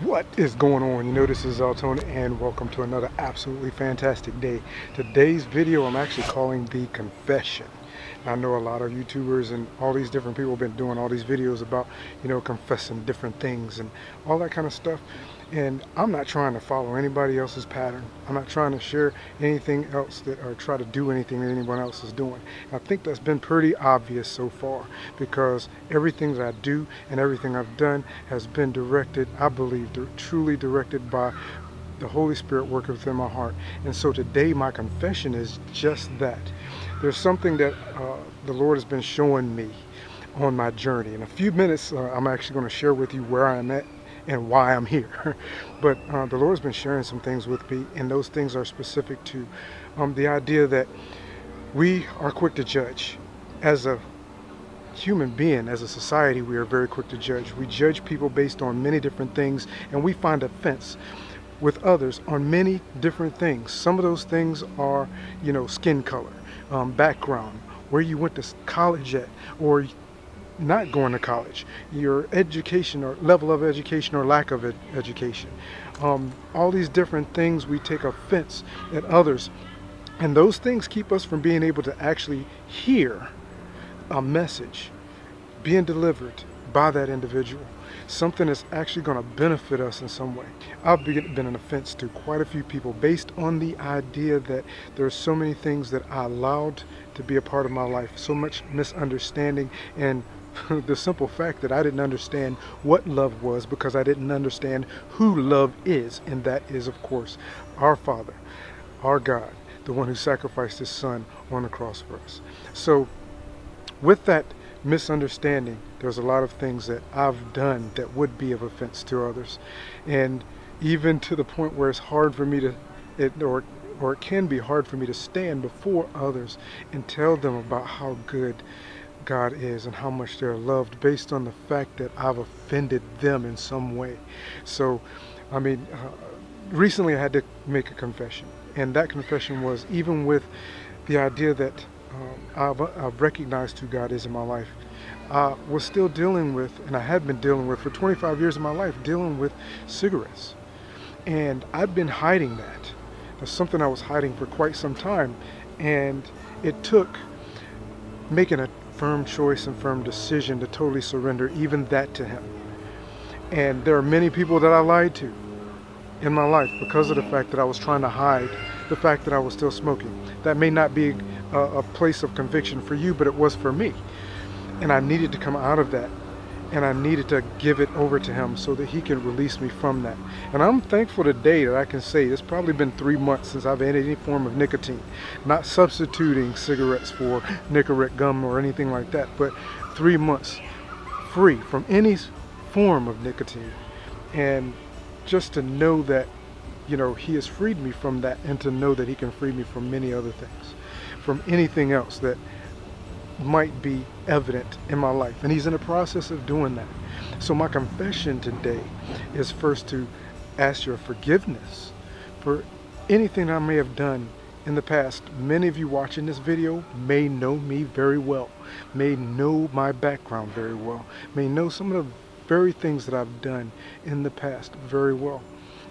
What is going on? This is AlTone and welcome to another absolutely fantastic day. Today's video I'm actually calling the confession. I know a lot of YouTubers and all these different people have been doing all these videos about, confessing different things and all that kind of stuff. And I'm not trying to follow anybody else's pattern. I'm not trying to share anything else that or try to do anything that anyone else is doing. I think that's been pretty obvious so far because everything that I do and everything I've done has been directed, I believe, truly directed by the Holy Spirit working within my heart. And so today my confession is just that. There's something that the Lord has been showing me on my journey. In a few minutes, I'm actually going to share with you where I'm at and why I'm here. But the Lord's been sharing some things with me, and those things are specific to the idea that we are quick to judge. As a human being, as a society, we are very quick to judge. We judge people based on many different things, and we find offense with others on many different things. Some of those things are, skin color, background, where you went to college at, or not going to college, your education or level of education or lack of education. All these different things we take offense at others, and those things keep us from being able to actually hear a message being delivered by that individual, something that's actually going to benefit us in some way. I've been an offense to quite a few people based on the idea that there's so many things that I allowed to be a part of my life, so much misunderstanding, and the simple fact that I didn't understand what love was because I didn't understand who love is, and that is, of course, our Father, our God, the one who sacrificed his son on the cross for us. So with that misunderstanding, there's a lot of things that I've done that would be of offense to others, and even to the point where it's hard for me to, or it can be hard for me to stand before others and tell them about how good God is and how much they're loved based on the fact that I've offended them in some way. So, recently I had to make a confession, and that confession was, even with the idea that I've recognized who God is in my life, I was still dealing with, and I had been dealing with for 25 years of my life, dealing with cigarettes. And I'd been hiding that. That's something I was hiding for quite some time. And it took making a firm choice and firm decision to totally surrender even that to him. And there are many people that I lied to in my life because of the fact that I was trying to hide the fact that I was still smoking. That may not be a place of conviction for you, but it was for me. And I needed to come out of that. And I needed to give it over to him so that he could release me from that. And I'm thankful today that I can say it's probably been 3 months since I've had any form of nicotine. Not substituting cigarettes for Nicorette gum or anything like that, but 3 months free from any form of nicotine. And just to know that, he has freed me from that, and to know that he can free me from many other things, from anything else that might be evident in my life, and he's in the process of doing that. So my confession today is first to ask your forgiveness for anything I may have done in the past. Many of you watching this video may know me very well, may know my background very well, may know some of the very things that I've done in the past very well.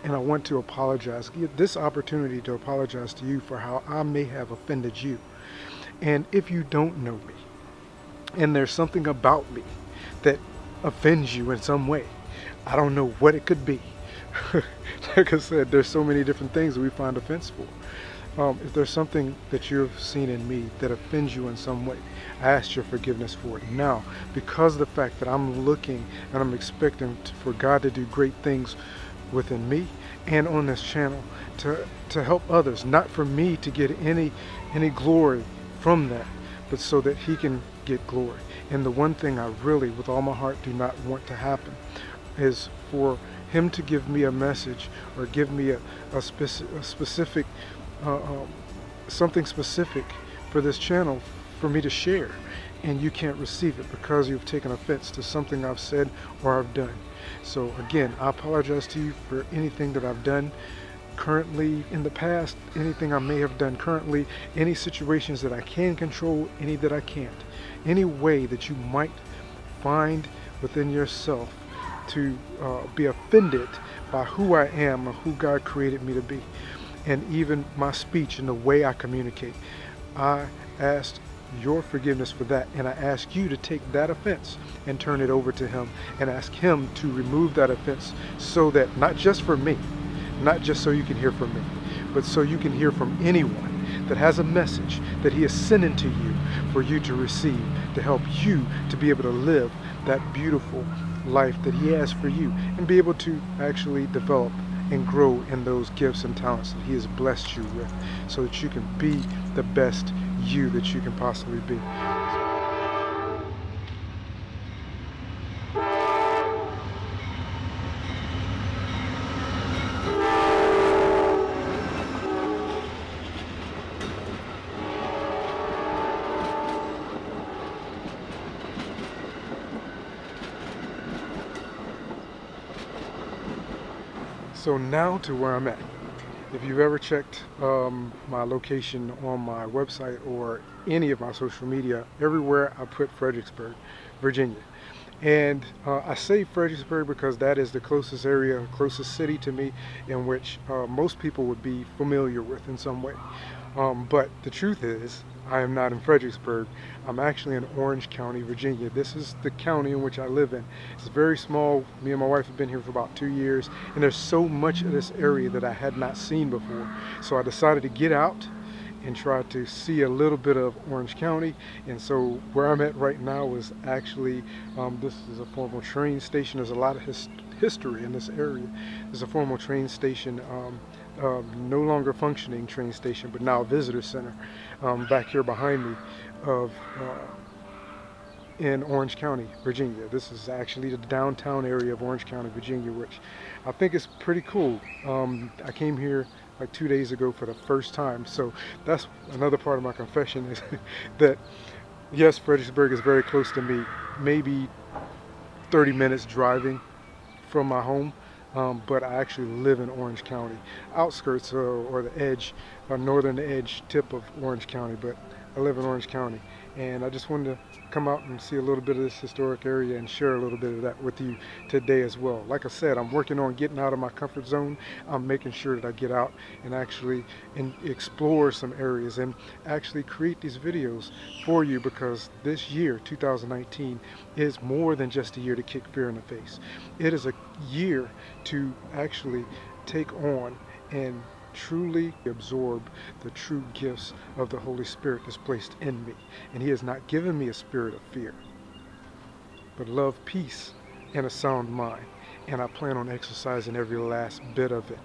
And I want to apologize, give this opportunity to apologize to you for how I may have offended you. And if you don't know me, and there's something about me that offends you in some way, I don't know what it could be. Like I said, there's so many different things that we find offense for. If there's something that you've seen in me that offends you in some way, I ask your forgiveness for it. Now, because of the fact that I'm looking and I'm expecting for God to do great things within me and on this channel to help others, not for me to get any glory from that, but so that he can get glory. And the one thing I really, with all my heart, do not want to happen is for him to give me a message or give me a specific something specific for this channel for me to share, and you can't receive it because you've taken offense to something I've said or I've done. So again, I apologize to you for anything that I've done currently, in the past, anything I may have done currently, any situations that I can control, any that I can't, any way that you might find within yourself to be offended by who I am and who God created me to be, and even my speech and the way I communicate. I asked your forgiveness for that, and I ask you to take that offense and turn it over to Him and ask Him to remove that offense, so that not just for me, not just so you can hear from me, but so you can hear from anyone that has a message that He is sending to you for you to receive, to help you to be able to live that beautiful life that He has for you, and be able to actually develop and grow in those gifts and talents that He has blessed you with, so that you can be the best you that you can possibly be. So now to where I'm at. If you've ever checked my location on my website or any of my social media, everywhere I put Fredericksburg, Virginia. And I say Fredericksburg because that is the closest area, closest city to me, in which most people would be familiar with in some way. But the truth is, I am not in Fredericksburg. I'm actually in Orange County, Virginia. This is the county in which I live in. It's very small. Me and my wife have been here for about 2 years, and there's so much of this area that I had not seen before. So I decided to get out and try to see a little bit of Orange County. And so where I'm at right now is actually, this is a former train station. There's a lot of history in this area. There's a former train station, no longer functioning train station, but now a visitor center, back here behind me, of in Orange County, Virginia. This is actually the downtown area of Orange County, Virginia, which I think is pretty cool. I came here like 2 days ago for the first time, so that's another part of my confession, is that yes, Fredericksburg is very close to me, maybe 30 minutes driving from my home, but I actually live in Orange County, outskirts or the edge, northern edge tip of Orange County, but I live in Orange County. And I just wanted to come out and see a little bit of this historic area and share a little bit of that with you today as well. Like I said, I'm working on getting out of my comfort zone. I'm making sure that I get out and actually explore some areas and actually create these videos for you, because this year, 2019, is more than just a year to kick fear in the face. It is a year to actually take on and truly absorb the true gifts of the Holy Spirit that's placed in me. And He has not given me a spirit of fear, but love, peace, and a sound mind. And I plan on exercising every last bit of it.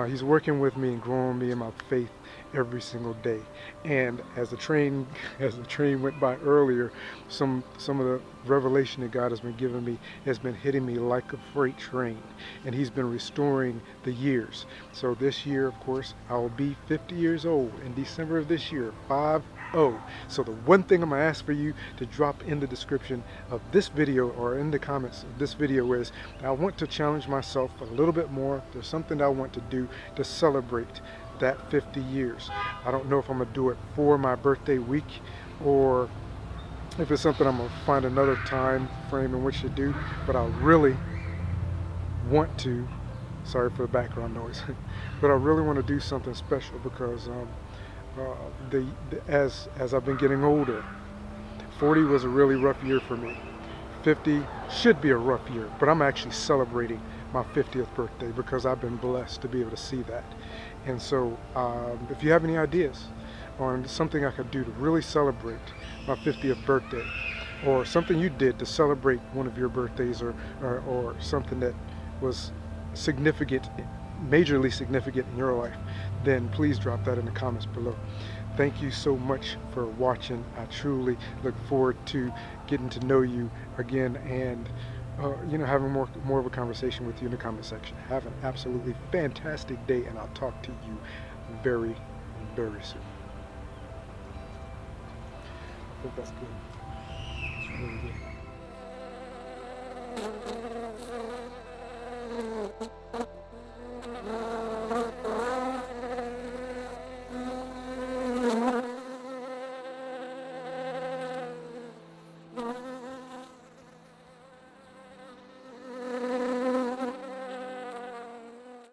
He's working with me and growing me in my faith every single day. And as the train went by earlier, some of the revelation that God has been giving me has been hitting me like a freight train, and He's been restoring the years. So this year, of course, I will be 50 years old in December of this year, 50. So the one thing I'm gonna ask for you to drop in the description of this video or in the comments of this video is, I want to challenge myself a little bit more. There's something I want to do to celebrate that 50 years. I don't know if I'm gonna do it for my birthday week, or if it's something I'm gonna find another time frame in which to do, but I really want to, sorry for the background noise, but I really want to do something special, because as I've been getting older, 40 was a really rough year for me. 50 should be a rough year, but I'm actually celebrating my 50th birthday because I've been blessed to be able to see that. And so if you have any ideas on something I could do to really celebrate my 50th birthday, or something you did to celebrate one of your birthdays, or something that was significant, majorly significant in your life, then please drop that in the comments below. Thank you so much for watching. I truly look forward to getting to know you again, and having more of a conversation with you in the comment section. Have an absolutely fantastic day, and I'll talk to you very, very soon. I think that's good. It's really good.